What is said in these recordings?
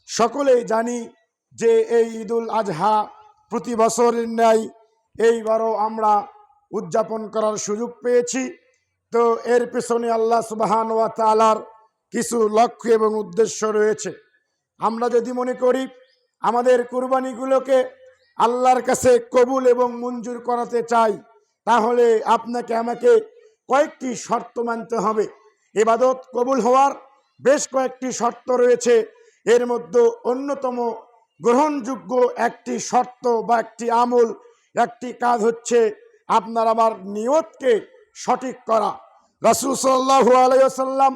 সকলেই জানি যে এই ঈদুল আজহা প্রতি বছরের ন্যায় এইবারও আমরা উদযাপন করার সুযোগ পেয়েছি। তো এর পেছনে আল্লাহ সুবহানাহু ওয়া তাআলার কিছু লক্ষ্য এবং উদ্দেশ্য রয়েছে। আমরা যদি মনে করি আমাদের কুরবানিগুলোকে আল্লাহর কাছে কবুল এবং মঞ্জুর করাতে চাই, তাহলে আপনাকে আমাকে কয়েকটি শর্ত মানতে হবে। ইবাদত কবুল হওয়ার বেশ কয়েকটি শর্ত রয়েছে। এর মধ্যে অন্যতম গ্রহণযোগ্য একটি শর্ত বা একটি আমল, একটি কাজ হচ্ছে আপনার আমার নিয়তকে সঠিক করা। রাসূল সাল্লাল্লাহু আলাইহি ওয়াসাল্লাম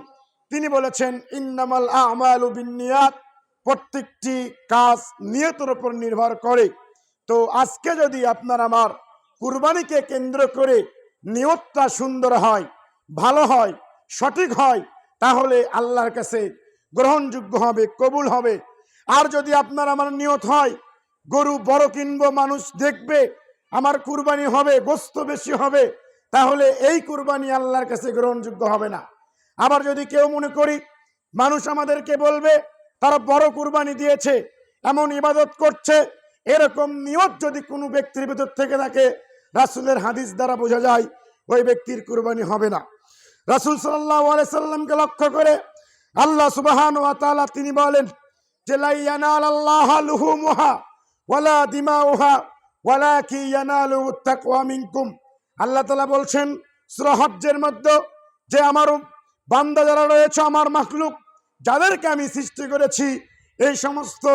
তিনি বলেছেন, ইন্নামাল আমালু বিন্নিয়াত, প্রত্যেকটি কাজ নিয়তের উপর নির্ভর করে। তো আজকে যদি আপনার আমার কুরবানিকে কেন্দ্র করে নিয়তটা সুন্দর হয়, ভালো হয়, সঠিক হয়, তাহলে আল্লাহর কাছে গ্রহণযোগ্য হবে, কবুল হবে। আর যদি আপনার আমার নিয়ত হয় গরু বড় কিনবো, মানুষ দেখবে, আমার কুরবানি হবে, গোস্ত বেশি হবে, তাহলে এই কুরবানি আল্লাহর কাছে গ্রহণযোগ্য হবে না। আবার যদি কেউ মনে করি মানুষ আমাদেরকে বলবে তারা বড় কুরবানি দিয়েছে, এমন ইবাদত করছে, এরকম নিয়ত যদি কোনো ব্যক্তির ভিতর থেকে থাকে, রাসূলের হাদিস দ্বারা বোঝা যায় ওই ব্যক্তির কুরবানি হবে না। রাসূল সাল্লাল্লাহু আলাইহি সাল্লামকে লক্ষ্য করে আল্লাহ সুবহানাহু ওয়া তাআলা তিনি বলেন যে, লা ইয়ানালাল্লাহু লুহুমুহা ওয়ালা দিমাউহা ওয়ালাকি ইয়ানালুহু তাকওয়া মিনকুম। আল্লাহ তাআলা বলছেন সূরা হজ্জের মধ্যে যে আমার বান্দা যারা রয়েছে, আমার মাখলুক যাদেরকে আমি সৃষ্টি করেছি, এই সমস্ত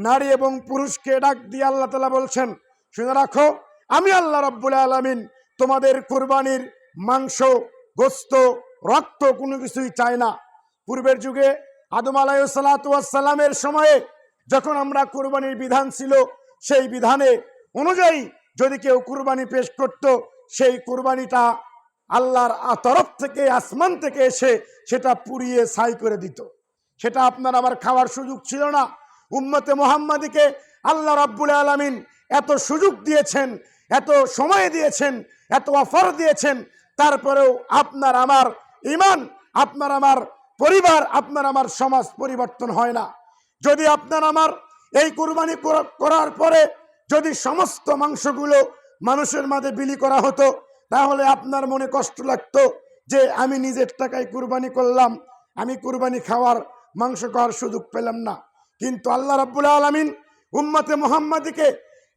নারী এবং পুরুষকে ডাক দিয়ে আল্লাহ তাআলা বলছেন, শুনে রাখো আমি আল্লাহ রাব্বুল আলামিন তোমাদের কুরবানির মাংস, গোস্ত, রক্ত কোনো কিছুই চাই না। পূর্বের যুগে আদম আলাইহিস সালাতু ওয়াস সালামের সময়ে যখন আমরা কুরবানির বিধান ছিল, সেই বিধানে অনুযায়ী যদি কেউ কুরবানি পেশ করত, সেই কুরবানিটা আল্লাহর তরফ থেকে, আসমান থেকে এসে সেটা পুড়িয়ে ছাই করে দিত। সেটা আপনার আমার খাওয়ার সুযোগ ছিল না। উম্মতে মুহাম্মাদিকে আল্লাহ রাব্বুল আলামিন এত সুযোগ দিয়েছেন, এত সময় দিয়েছেন, এত অফার দিয়েছেন, তারপরেও আপনার আমার ঈমান, আপনার আমার পরিবার, আপনার আমার সমাজ পরিবর্তন হয় না। যদি আপনার আমার এই কুরবানি করার পরে যদি সমস্ত মাংসগুলো মানুষের মাঝে বিলি করা হতো, তাহলে আপনার মনে কষ্ট লাগতো যে আমি নিজের টাকায় কুরবানি করলাম, আমি কুরবানি খাওয়ার, মাংস খাওয়ার সুযোগ পেলাম না। কিন্তু আল্লাহ রাব্বুল আলামিন উম্মতে মুহাম্মাদিকে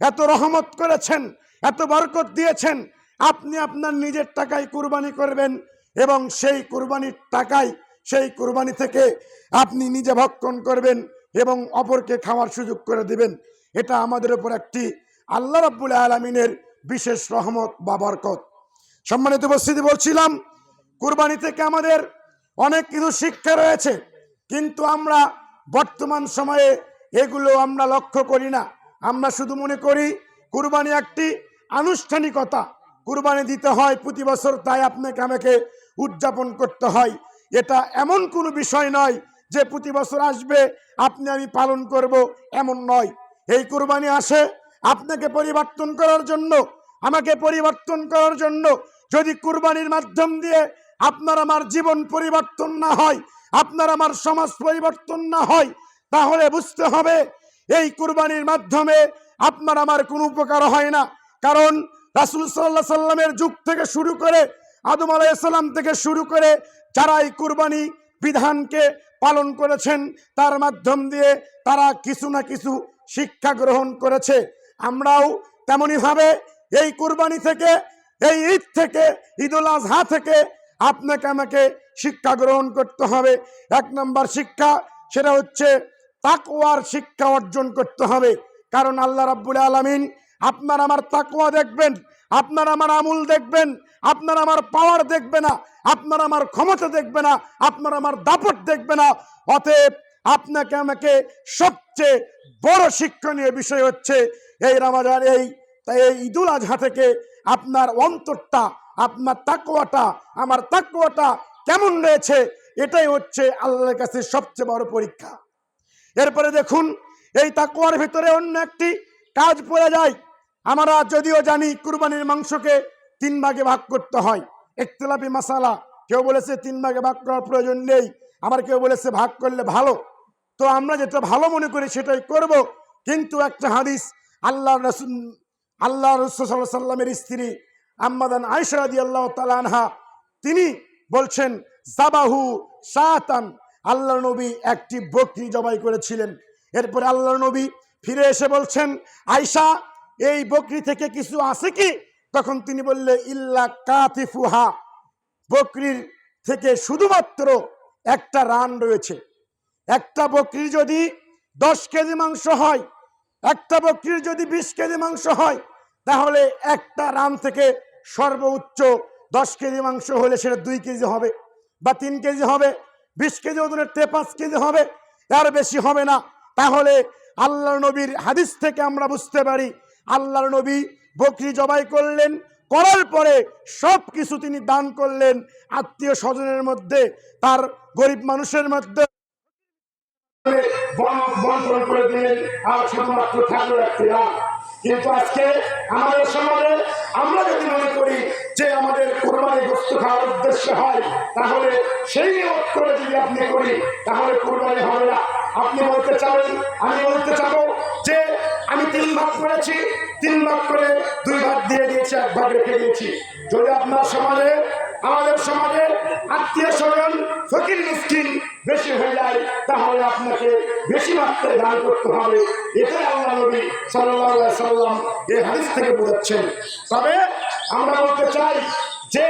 এত রহমত করেছেন, এত বরকত দিয়েছেন, আপনি আপনার নিজের টাকায় কুরবানি করবেন এবং সেই কুরবানির টাকায়, সেই কুরবানি থেকে আপনি নিজে ভক্ষণ করবেন এবং অপরকে খাওয়ার সুযোগ করে দিবেন। এটা আমাদের উপর একটি আল্লাহ রাব্বুল আলামিনের বিশেষ রহমত বা বরকত। সম্মানিত উপস্থিতি, বলছিলাম কুরবানি থেকে আমাদের অনেক কিছু শিক্ষা রয়েছে, কিন্তু আমরা বর্তমান সময়ে এগুলো আমরা লক্ষ্য করি না। আমরা শুধু মনে করি কুরবানি একটি আনুষ্ঠানিকতা, কুরবানি দিতে হয় প্রতি বছর, তাই আপনাকে আমাকে উদযাপন করতে হয়। এটা এমন কোনো বিষয় নয় যে প্রতি বছর আসবে আপনি আমি পালন করব, এমন নয়। এই কুরবানি আসে আপনাকে পরিবর্তন করার জন্য, আমাকে পরিবর্তন করার জন্য। যদি কুরবানির মাধ্যম দিয়ে আপনার আমার জীবন পরিবর্তন না হয়, আপনার আমার সমাজ পরিবর্তন না হয়, তাহলে বুঝতে হবে এই কুরবানির মাধ্যমে আপনার আমার কোনো উপকার হয় না। কারণ রাসূল সাল্লাল্লাহু আলাইহি সাল্লামের যুগ থেকে শুরু করে, আদম আলাইহিস সালাম থেকে শুরু করে যারা এই কুরবানি বিধানকে পালন করেছেন, তার মাধ্যম দিয়ে তারা কিছু না কিছু শিক্ষা গ্রহণ করেছে। আমরাও তেমনি ভাবে এই কুরবানি থেকে, এই ঈদ থেকে, ঈদুল আজহা থেকে আপনাকে আমাকে শিক্ষা গ্রহণ করতে হবে। এক নম্বর শিক্ষা, সেটা হচ্ছে তাকওয়ার শিক্ষা অর্জন করতে হবে। কারণ আল্লাহ রাব্বুল আলামিন আপনার আমার তাকওয়া দেখবেন, আপনার আমার আমল দেখবেন, আপনার আমার পাওয়ার দেখবে না, আপনার আমার ক্ষমতা দেখবে না, আপনার আমার দাপট দেখবে না। অতএব আপনাকে আমাকে সবচেয়ে বড় শিক্ষণীয় বিষয় হচ্ছে এই রমজান, এই ঈদুল আজহা থেকে আপনার অন্তরটা, আপনার তাকওয়াটা, আমার তাকওয়াটা কেমন রয়েছে, এটাই হচ্ছে আল্লাহর কাছে সবচেয়ে বড় পরীক্ষা। এরপরে দেখুন, এই তাকওয়ার ভিতরে অন্য একটি কাজ পড়ে যায়। আমরা যদিও জানি কুরবানির মাংসকে 3 ভাগে ভাগ করতে হয়, ইখতিলাফি মাসালা। কেউ বলেছে 3 ভাগে ভাগ করার প্রয়োজন নেই, আবার কেউ বলেছে ভাগ করলে ভালো। তো আমরা যেটা ভালো মনে করি সেটাই করব। কিন্তু একটা হাদিস আল্লাহ রাসূল সাল্লাল্লাহু আলাইহি সাল্লামের স্ত্রী আম্মাদান আয়েশা রাদিয়াল্লাহু তাআলা আনহা তিনি বলছেন যাবাহু শাতান, আল্লাহর নবী একটি বকরি জবাই করেছিলেন। এরপর আল্লাহর নবী ফিরে এসে বলছেন, আয়েশা এই বকরি থেকে কিছু আছে কি? তখন তিনি বললে ইল্লা কাতিফুহা, বকরির থেকে শুধুমাত্র একটা রান রয়েছে। একটা বকরির যদি 10 কেজি মাংস হয়, একটা বকরির যদি 20 কেজি মাংস হয়, তাহলে একটা রান থেকে সর্বোচ্চ 10 কেজি মাংস হলে সেটা 2 কেজি হবে বা 3 কেজি হবে, 20 কেজি ওজনের 5 কেজি হবে, এর বেশি হবে না। তাহলে আল্লাহর নবীর হাদিস থেকে আমরা বুঝতে পারি আল্লাহর নবী বকরি জবাই করলেন, করার পরে সব কিছু তিনি দান করলেন আত্মীয় স্বজনের মধ্যে, তার গরিব মানুষের মধ্যে বন্টন করে দিলেন, আর শুধুমাত্র থাকলো একটি রাত। কিন্তু আজকে আমাদের সমাজে আমরা যদি মনে করি যে আমাদের কোরবানি গোশত খাওয়ার উদ্দেশ্য হয়, তাহলে সেই নিয়ত করে যদি আপনি করি তাহলে কোরবানি হবে না। আপনি বলতে চাবেন, আমি বলতে চাবো যে আমি 3 ভাগ করেছি, 3 ভাগ করে 2 ভাগ দিয়ে দিয়েছি, 1 ভাগ রেখে দিয়েছি। যদি আপনার সমাজে, আমাদের সমাজে আত্মীয় স্বজন ফকির মিসকিন বেশি হয়ে যায়, তাহলে আপনাকে বেশি মাত্রায় দান করতে হবে। এটাই আল্লাহ নবী সাল্লাল্লাহু আলাইহি সাল্লাম এই হাদিস থেকে বোঝাচ্ছেন। তবে আমরা বলতে চাই যে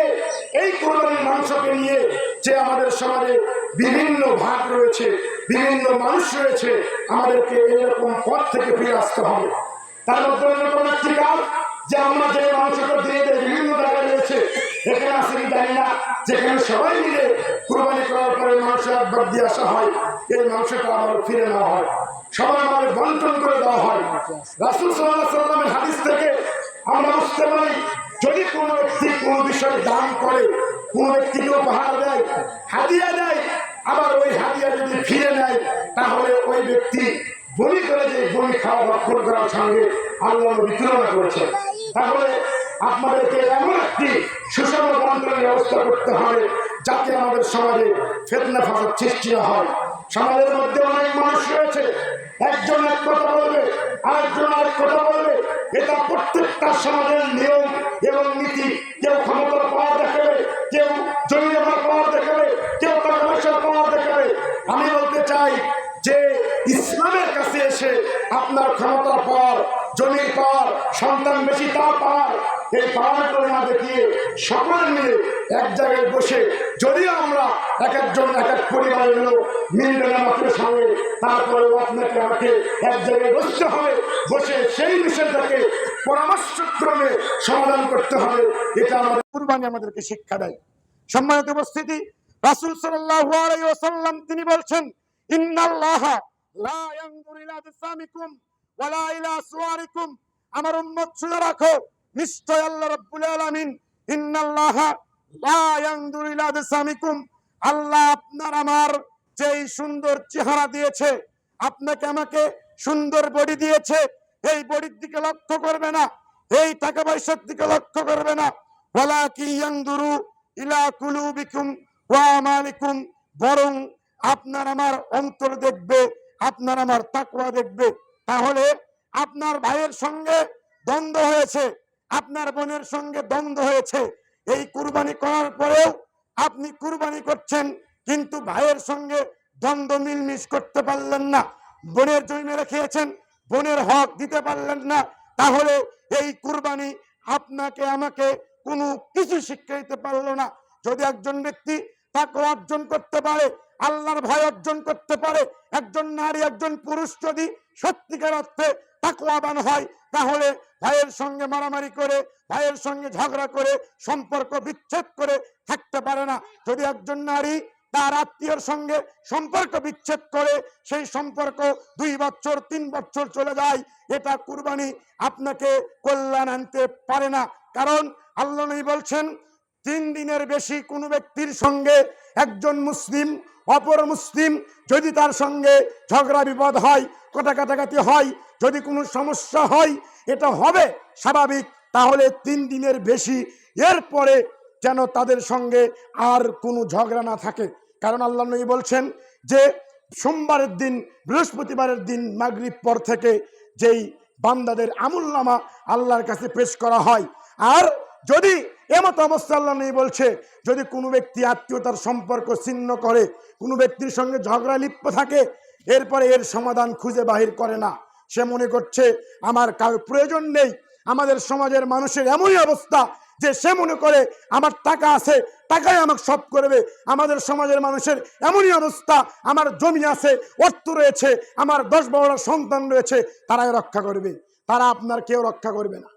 এই কোরবানির মাংসকে নিয়ে যে আমাদের সমাজে বিভিন্ন ভাগ রয়েছে, বিভিন্ন মানুষ রয়েছে, আমাদেরকে এরকম পথ থেকে ফিরে আসতে হবে। তার মধ্যে অন্যতম একটি কাজ যে আমরা যে মাংসটা দিয়ে দেয় বিভিন্ন জায়গায় রয়েছে, এখানে আসে কি জানি না, যেখানে সবাই মিলে কোরবানি করার পরে মাংস একবার দিয়ে আসা হয়, এই মাংসটা আবার ফিরে নেওয়া হয়, সবাই আমাদের বন্টন করে দেওয়া হয়। রাসূল সাল্লাল্লাহু আলাইহি সাল্লামের হাদিস থেকে আমরা বুঝতে পারি যদি কোনো ব্যক্তি কোনো বিষয়ে দান করে, কোনো ব্যক্তিকে উপহার দেয়, হাদিয়া দেয়, আবার ওই হাদিয়া যদি ফিরে নেয়, তাহলে ওই ব্যক্তি বলি করে যে বলি খাওয়া ভক্ষণ করার সঙ্গে আল্লাহ নবী তুলনা করেছেন। তাহলে আপনাদেরকে এমন একটি সুষম বন্টনের ব্যবস্থা করতে হবে যাতে আমাদের সমাজে ফিতনা ফাসাদ সৃষ্টি না হয়। সমাজের মধ্যে অনেক মানুষ রয়েছে, একজন এক কথা বলবে, আরেকজন আরেক কথা বলবে, এটা প্রত্যেকটা সমাজের নিয়ম এবং নীতি। কেউ ক্ষমতার পাওয়ার দেখাবে, কেউ জমি জমার পাওয়ার দেখাবে, কেউ টাকা পয়সার পাওয়ার দেখাবে। আমি বলতে চাই যে ইসলামের কাছে এসে আপনার ক্ষমতার পাওয়ার, জমির পাওয়ার, সন্তান বেশি তার পাওয়ার, এই পাওয়ারগুলো না দেখিয়ে সকলে মিলে এক জায়গায় বসে, যদিও আমরা এক একজন এক এক পরিবারের লোক মিলবে না মাত্র সঙ্গে, তারপরেও আপনাকে আমাকে এক জায়গায় বসতে হবে, বসে সেই বিষয়টাকে পরামর্শক্রমে সমাধান করতে হবে। এটা আমাদের কুরবানি আমাদেরকে শিক্ষা দেয়। সম্মানিত উপস্থিতি, রাসূল সাল্লাল্লাহু আলাইহি ওয়াসাল্লাম তিনি বলছেন, ইন্নাল্লাহা লা ইয়ানজুরু ইলা আজসামিকুম ওয়ালা ইলা সুওয়ারিকুম। আমার উম্মত শুনে রাখো, নিশ্চয় আল্লাহ রাব্বুল আলামিন ইন্নাল্লাহা লা ইয়ানজুরু ইলা আজসামিকুম, আল্লাহ আপনার আমার যেই সুন্দর চেহারা দিয়েছে, আপনাকে আমাকে সুন্দর বডি দিয়েছে, এই বডির দিকে লক্ষ্য করবে না, এই টাকা পয়সার দিকে লক্ষ্য করবে না। ওয়ালাকিন ইয়ানজুরু ইলা কুলুবিকুম ওয়া আমালিকুম, বরং আপনার আমার অন্তর দেখবে, আপনার আমার তাকওয়া দেখবে। তাহলে আপনার ভাইয়ের সঙ্গে দ্বন্দ্ব হয়েছে, আপনার বোনের সঙ্গে দ্বন্দ্ব হয়েছে, এই কুরবানি করার পরেও আপনি কুরবানি করছেন, কিন্তু ভাইয়ের সঙ্গে দ্বন্দ্ব মিলমিশ করতে পারলেন না, বোনের জমি মেরে খেয়েছেন, বোনের হক দিতে পারলেন না, তাহলে এই কুরবানি আপনাকে আমাকে কোনো কিছু শিক্ষা দিতে পারলো না। যদি একজন ব্যক্তি তাকওয়া অর্জন করতে পারে, আল্লাহর ভয় অর্জন করতে পারে, একজন নারী একজন পুরুষ যদি সত্যিকার অর্থে তাকওয়াবান হয়, তাহলে ভাইয়ের সঙ্গে মারামারি করে, ভাইয়ের সঙ্গে ঝগড়া করে, সম্পর্ক বিচ্ছেদ করে থাকতে পারে না। যদি একজন নারী তার আত্মীয়র সঙ্গে সম্পর্ক বিচ্ছেদ করে, সেই সম্পর্ক 2 বছর 3 বছর চলে যায়, এটা কুরবানি আপনাকে কল্যাণ আনতে পারে না। কারণ আল্লাহ নবী বলছেন, 3 দিনের বেশি কোনো ব্যক্তির সঙ্গে একজন মুসলিম অপর মুসলিম যদি তার সঙ্গে ঝগড়া বিবাদ হয়, কথা কাটাকাটি হয়, যদি কোনো সমস্যা হয়, এটা হবে স্বাভাবিক, তাহলে 3 দিনের বেশি এরপরে যেন তাদের সঙ্গে আর কোনো ঝগড়া না থাকে। কারণ আল্লাহ নবী বলছেন যে সোমবারের দিন বৃহস্পতিবারের দিন মাগরিব পর থেকে যেই বান্দাদের আমুলনামা আল্লাহর কাছে পেশ করা হয়। আর যদি এমত অবস্থা আল্লাহ নেই বলছে, যদি কোনো ব্যক্তি আত্মীয়তার সম্পর্ক ছিন্ন করে, কোনো ব্যক্তির সঙ্গে ঝগড়া লিপ্ত থাকে, এরপরে এর সমাধান খুঁজে বাহির করে না, সে মনে করছে আমার কারো প্রয়োজন নেই। আমাদের সমাজের মানুষের এমনই অবস্থা যে সে মনে করে আমার টাকা আছে, টাকাই আমাকে সব করবে। আমাদের সমাজের মানুষের এমনই অবস্থা, আমার জমি আছে, অর্থ রয়েছে, আমার 10-12টা সন্তান রয়েছে, তারাই রক্ষা করবে, তারা আপনার কেউ রক্ষা করবে না।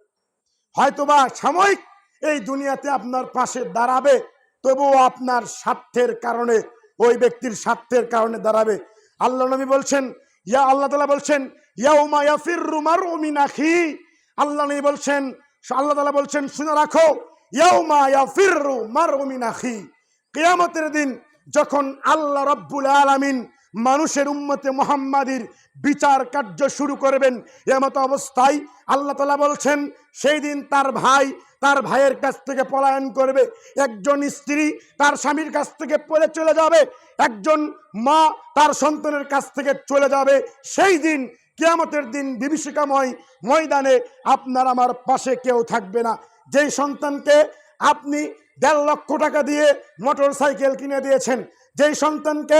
হয়তোবা সাময়িক এই দুনিয়াতে আপনার পাশে দাঁড়াবে, তবুও আপনার স্বার্থের কারণে, ওই ব্যক্তির স্বার্থের কারণে দাঁড়াবে। আল্লাহ নবী বলছেন, আল্লাহ তাআলা বলছেন, ইয়াউমা ইয়াফিররু মারউ মিন আখি। আল্লাহ নবী বলছেন, আল্লাহ তাআলা বলছেন, শুনে রাখো, ইয়াউমা ইয়াফিররু মারউ মিন আখি। কিয়ামতের দিন যখন আল্লাহ রাব্বুল আলামিন মানুষের উম্মতে মুহাম্মাদির বিচার কার্য শুরু করবেন, এমত অবস্থায় আল্লাহ তাআলা বলছেন, সেই দিন তার ভাইয়ের কাছ থেকে পলায়ন করবে, একজন স্ত্রী তার স্বামীর কাছ থেকে পলে চলে যাবে, একজন মা তার সন্তানের কাছ থেকে চলে যাবে। সেই দিন কিয়ামতের দিন বিভীষিকাময় ময়দানে আপনার আমার পাশে কেউ থাকবে না। যেই সন্তানকে আপনি 1.5 লক্ষ টাকা দিয়ে মোটর সাইকেল কিনে দিয়েছেন, যেই সন্তানকে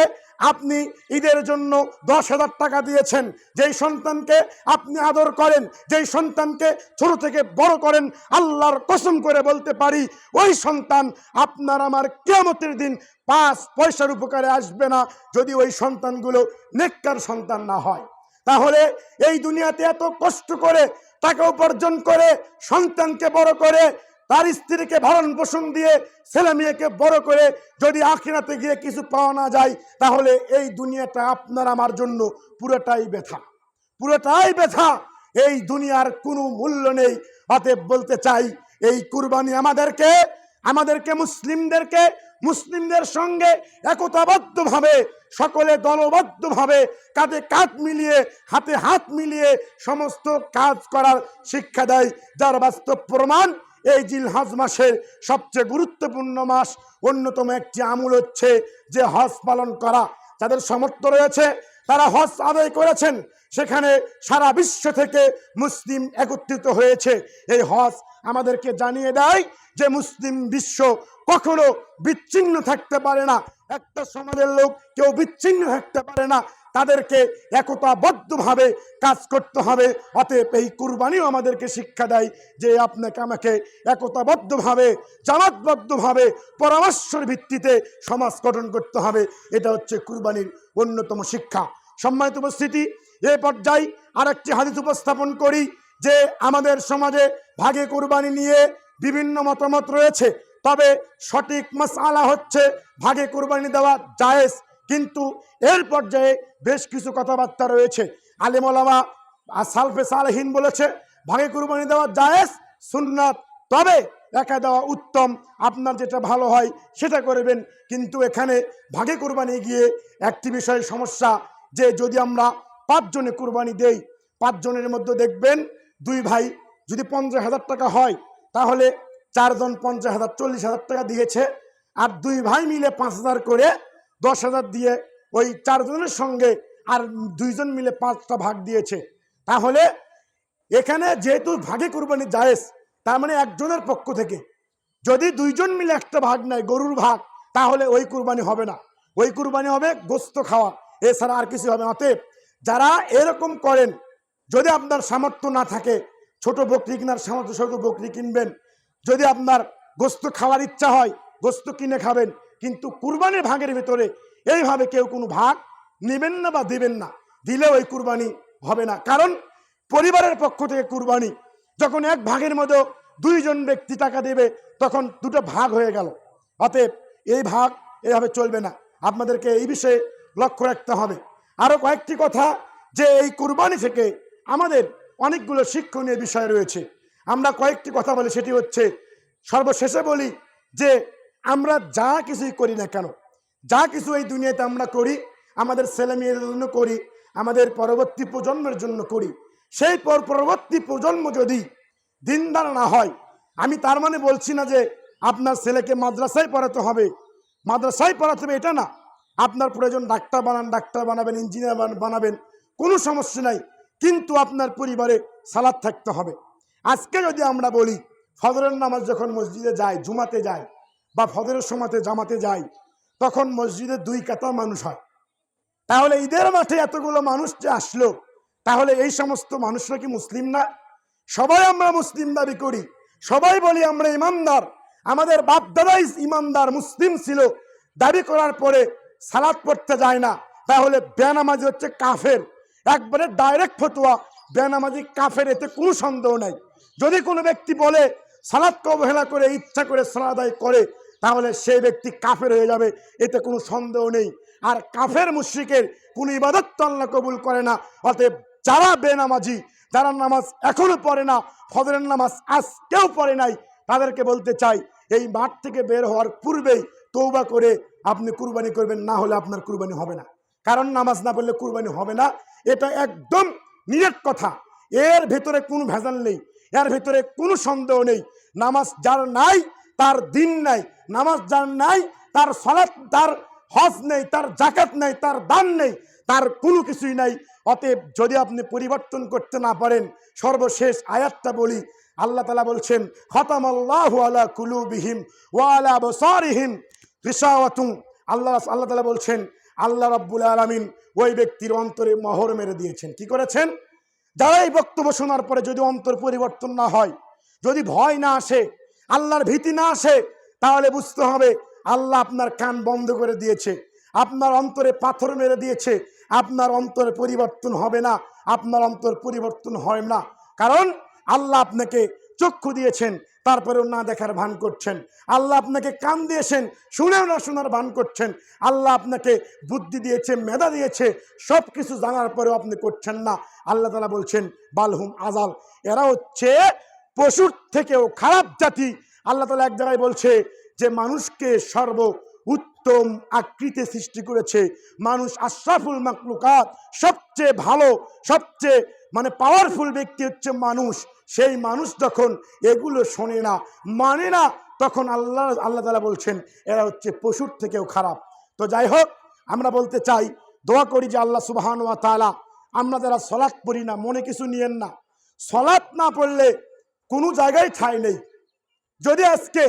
আপনি ঈদের জন্য 10,000 টাকা দিয়েছেন, যেই সন্তানকে আপনি আদর করেন, যেই সন্তানকে ছোট থেকে বড় করেন, আল্লাহর কসম করে বলতে পারি ওই সন্তান আপনার আমার কিয়ামতের দিন 5 পয়সার উপকারে আসবে না, যদি ওই সন্তানগুলো নেককার সন্তান না হয়। তাহলে এই দুনিয়াতে এত কষ্ট করে টাকা উপার্জন করে সন্তানকে বড় করে, তার স্ত্রীকে ভরণ পোষণ দিয়ে ছেলে মেয়েকে বড় করে যদি আখিরাতে গিয়ে কিছু পাওয়া না যায়, তাহলে এই দুনিয়াটা আপনার আমার জন্য পুরোটাই ব্যথা, পুরোটাই ব্যথা। এই দুনিয়ার কোনো মূল্য নেই। অতএব বলতে চাই, এই কুরবানি আমাদেরকে মুসলিমদের সঙ্গে একতাবদ্ধভাবে, সকলে দলবদ্ধভাবে, কাঁধে কাঁধ মিলিয়ে, হাতে হাত মিলিয়ে সমস্ত কাজ করার শিক্ষা দেয়, যার বাস্তব প্রমাণ এই জিলহজ মাসের সবচেয়ে গুরুত্বপূর্ণ মাস অন্যতম একটি আমল হচ্ছে যে হজ পালন করা। যাদের সামর্থ্য রয়েছে তারা হজ আদায় করেছেন, সেখানে সারা বিশ্ব থেকে মুসলিম একত্রিত হয়েছে। এই হজ আমাদেরকে জানিয়ে দেয় যে মুসলিম বিশ্ব কখনো বিচ্ছিন্ন থাকতে পারে না, একটা সমাজের লোক কেউ বিচ্ছিন্ন থাকতে পারে না, তাদেরকে একতাবদ্ধভাবে কাজ করতে হবে। অতএব এই কুরবানিও আমাদেরকে শিক্ষা দেয় যে আপনাকে আমাকে একতাবদ্ধভাবে, জামাতবদ্ধভাবে, পরামর্শের ভিত্তিতে সমাজ গঠন করতে হবে। এটা হচ্ছে কুরবানির অন্যতম শিক্ষা। সম্মানিত উপস্থিতি, এই পর্যায়ে আরেকটি হাদিস উপস্থাপন করি যে আমাদের সমাজে ভাগে কুরবানি নিয়ে বিভিন্ন মতামত রয়েছে, তবে সঠিক মাসআলা হচ্ছে ভাগে কুরবানি দেওয়া জায়েজ, কিন্তু এর পর্যায়ে বেশ কিছু কথাবার্তা রয়েছে। আলেম ওলামা সালফে সালেহিন বলেছে ভাগে কুরবানি দেওয়া জায়েজ, সুন্নাত, তবে একা দেওয়া উত্তম, আপনার যেটা ভালো হয় সেটা করবেন। কিন্তু এখানে ভাগে কুরবানি গিয়ে একটি বিষয় সমস্যা, যে যদি আমরা 5 জনে কুরবানি দেই, 5 জনের মধ্যে দেখবেন 2 ভাই যদি 50,000 টাকা হয়, তাহলে 4 জন 50,000, 40,000 টাকা দিয়েছে, আর 2 ভাই মিলে 5,000 করে 10,000 দিয়ে ওই 4 জনের সঙ্গে আর 2 জন মিলে 5টা ভাগ দিয়েছে। তাহলে এখানে যেহেতু ভাগে কুরবানি জায়েজ, তার মানে একজনের পক্ষ থেকে যদি 2 জন মিলে একটা ভাগ নেয়, গরুর ভাগ, তাহলে ওই কুরবানি হবে না, ওই কুরবানি হবে গোস্ত খাওয়া, এছাড়া আর কিছু হবে না। অতএব যারা এরকম করেন, যদি আপনার সামর্থ্য না থাকে ছোট বকরি কেনার সামর্থ্য, ছোট বকরি কিনবেন। যদি আপনার গোস্ত খাওয়ার ইচ্ছা হয় গোস্ত কিনে খাবেন, কিন্তু কুরবানির ভাগের ভিতরে এইভাবে কেউ কোনো ভাগ নেবেন না বা দিবেন না, দিলে ওই কুরবানি হবে না। কারণ পরিবারের পক্ষ থেকে কুরবানি, যখন এক ভাগের মধ্যে 2 জন ব্যক্তি টাকা দেবে, তখন 2টো ভাগ হয়ে গেল। অতএব এই ভাগ এইভাবে চলবে না, আপনাদেরকে এই বিষয়ে লক্ষ্য রাখতে হবে। আরো কয়েকটি কথা, যে এই কুরবানি থেকে আমাদের অনেকগুলো শিক্ষণীয় বিষয় রয়েছে। আমরা কয়েকটি কথা বলি, সেটি হচ্ছে, সর্বশেষে বলি যে আমরা যা কিছুই করি না কেন, যা কিছু এই দুনিয়াতে আমরা করি, আমাদের ছেলে মেয়েদের জন্য করি, আমাদের পরবর্তী প্রজন্মের জন্য করি। সেই পরবর্তী প্রজন্ম যদি দিনদার না হয়, আমি তার মানে বলছি না যে আপনার ছেলেকে মাদ্রাসায় পড়াতে হবে, এটা না। আপনার প্রয়োজন ডাক্তার বানান, ডাক্তার বানাবেন, ইঞ্জিনিয়ার বানাবেন, কোনো সমস্যা নাই, কিন্তু আপনার পরিবারে সালাত থাকতে হবে। আজকে যদি আমরা বলি ফজরের নামাজ যখন মসজিদে যায়, জুমাতে যায় বা ফজরের সময়তে জামাতে যায়, তখন মসজিদে 2 কাতার মানুষ হয়। তাহলে ঈদের মাঠে এতগুলো মানুষ যে আসলো, তাহলে এই সমস্ত মানুষরা কি মুসলিম না? সবাই আমরা মুসলিম দাবি করি, সবাই বলি আমরা ইমানদার, আমাদের বাপ দাদাই ইমানদার মুসলিম ছিল, দাবি করার পরে সালাত পড়তে যায় না, তাহলে বেনামাজি হচ্ছে কাফের। একবারে ডাইরেক্ট ফতোয়া, বেনামাজি কাফের, এতে কোনো সন্দেহ নাই। যদি কোনো ব্যক্তি বলে সালাতকে অবহেলা করে ইচ্ছা করে সালাত আদায় করে, তাহলে সেই ব্যক্তি কাফের হয়ে যাবে, এতে কোনো সন্দেহ নেই। আর কাফের মুশরিকের কোনো ইবাদত তো আল্লাহ কবুল করে না। অতএব যারা বেনামাজি, যারা নামাজ এখনো পড়ে না, ফজরের নামাজ আজকেও পড়ে নাই, তাদেরকে বলতে চাই এই মাঠ থেকে বের হওয়ার পূর্বেই তওবা করে আপনি কুরবানি করবেন, না হলে আপনার কুরবানি হবে না। কারণ নামাজ না পড়লে কুরবানি হবে না, এটা একদম নিরেট কথা, এর ভেতরে কোনো ভেজাল নেই, এর ভেতরে কোনো সন্দেহ নেই। নামাজ যার নাই তার দিন নাই, নামাজ যার নাই তার সালাত, তার হজ নেই, তার জাকাত নেই, তার দান নেই, তার কোনো কিছুই নাই। অতএব যদি আপনি পরিবর্তন করতে না পারেন, সর্বশেষ আয়াতটা বলি, আল্লাহ তাআলা বলছেন খাতামাল্লাহু আলা কুলুবিহিম ওয়া আলা আবসারিহিম গিশাওয়াতুন। আল্লাহ তাআলা বলছেন, আল্লাহ রাব্বুল আলামিন ওই ব্যক্তির অন্তরে মোহর মেরে দিয়েছেন। কি করেছেন? যারা এই বক্তব্য শোনার পরে যদি অন্তর পরিবর্তন না হয়, যদি ভয় না আসে, আল্লাহর ভীতি না আসে, তাহলে বুঝতে হবে আল্লাহ আপনার কান বন্ধ করে দিয়েছে, আপনার অন্তরে পাথর মেরে দিয়েছে, আপনার অন্তরে পরিবর্তন হবে না, আপনার অন্তর পরিবর্তন হয় না। কারণ আল্লাহ আপনাকে চক্ষু দিয়েছেন, তারপরেও না দেখার ভান করছেন। আল্লাহ আপনাকে কান দিয়েছেন, শুনেও না শোনার ভান করছেন। আল্লাহ আপনাকে বুদ্ধি দিয়েছে, মেধা দিয়েছে, সব কিছু জানার পরেও আপনি করছেন না। আল্লাহ তাআলা বলছেন বালহুম আজাল, এরা হচ্ছে পশুর থেকেও খারাপ জাতি। আল্লাহ তাআলা এক জায়গায় বলছে যে মানুষকে সর্ব উত্তম আকৃতি সৃষ্টি করেছে, মানুষ আশরাফুল মাখলুকাত, সবচেয়ে ভালো, সবচেয়ে পাওয়ারফুল ব্যক্তি হচ্ছে মানুষ। সেই মানুষ যখন এগুলো শোনে না, মানে না, তখন আল্লাহ তাআলা বলছেন এরা হচ্ছে পশুর থেকেও খারাপ। তো যাই হোক, আমরা বলতে চাই, দোয়া করি যে আল্লাহ সুবহানাহু ওয়া তাআলা, আমরা যারা সলাৎ পড়ি না, মনে কিছু নিয়েন না, সলাৎ না পড়লে কোনো জায়গায় ঠাঁই নেই। যদি আজকে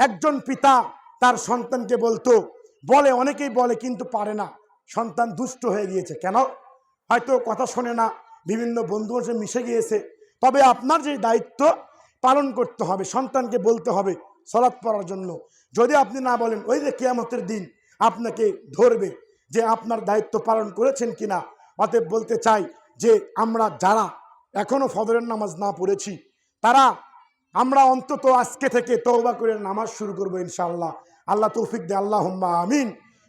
একজন পিতা তার সন্তানকে বলে, অনেকেই বলে কিন্তু পারে না, সন্তান দুষ্ট হয়ে গিয়েছে, কেন? হয়তো কথা শোনে না, বিভিন্ন বন্ধুর সাথে মিশে গিয়েছে। তবে আপনার যে দায়িত্ব পালন করতে হবে, সন্তানকে বলতে হবে সলাৎ পড়ার জন্য। যদি আপনি না বলেন, ওই যে কিয়ামতের দিন আপনাকে ধরবে যে আপনার দায়িত্ব পালন করেছেন কিনা। অতএব বলতে চাই যে আমরা যারা এখনো ফজরের নামাজ না পড়েছি, তারা আমরা অন্তত আজকে থেকে তওবা করে নামাজ শুরু করবো ইনশাআল্লাহ। আল্লাহ তৌফিক দে, আল্লাহুম্মা আমিন।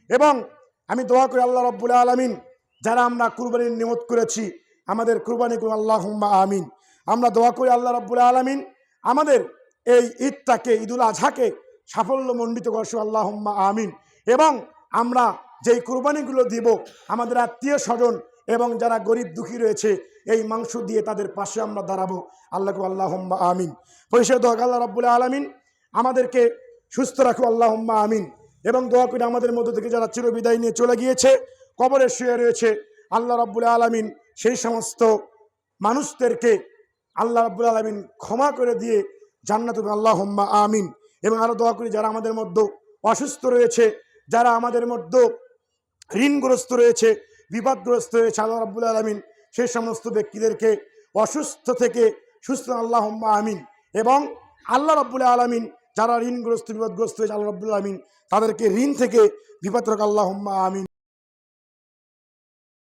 এবং আমি দোয়া করি আল্লাহ রাব্বুল আলামিন, যারা আমরা কুরবানির নিয়ত করেছি, আমাদের কুরবানি করুন, আল্লাহুম্মা আমিন। আমরা দোয়া করি আল্লাহ রাব্বুল আলামিন আমাদের এই ঈদটাকে, ঈদুল আজহাকে সাফল্যমণ্ডিত করছে, আল্লাহুম্মা আমিন। এবং আমরা যেই কুরবানিগুলো দিব, আমাদের আত্মীয় স্বজন এবং যারা গরিব দুঃখী রয়েছে, এই মাংস দিয়ে তাদের পাশে আমরা দাঁড়াবো, আল্লাহুম্মা আমিন। পরিশেষে দোয়া আল্লাহ রাব্বুল আলামিন আমাদেরকে সুস্থ রাখো, আল্লাহুম্মা আমিন। এবং দোয়া করি আমাদের মধ্য থেকে যারা চিরবিদায় নিয়ে চলে গিয়েছে, কবরে শুয়ে রয়েছে, আল্লাহ রাব্বুল আলামিন সেই সমস্ত মানুষদেরকে আল্লাহ রাব্বুল আলামিন ক্ষমা করে দিয়ে জান্নাত, আল্লাহুম্মা আমিন। এবং আরো দোয়া করি যারা আমাদের মধ্যে অসুস্থ রয়েছে, যারা আমাদের মধ্যে ঋণগ্রস্ত রয়েছে, বিপদগ্রস্ত হয়েছে, আল্লাহ রাব্বুল আলামিন সেই সমস্ত ব্যক্তিদেরকে অসুস্থ থেকে সুস্থ, আল্লাহুম্মা আমিন। এবং আল্লাহ রাব্বুল আলামিন যারা ঋণগ্রস্ত, বিপদগ্রস্ত হয়েছে, আল্লাহ রাব্বুল আলামিন তাদেরকে ঋণ থেকে বিপদ রাখ, আল্লাহুম্মা আমিন।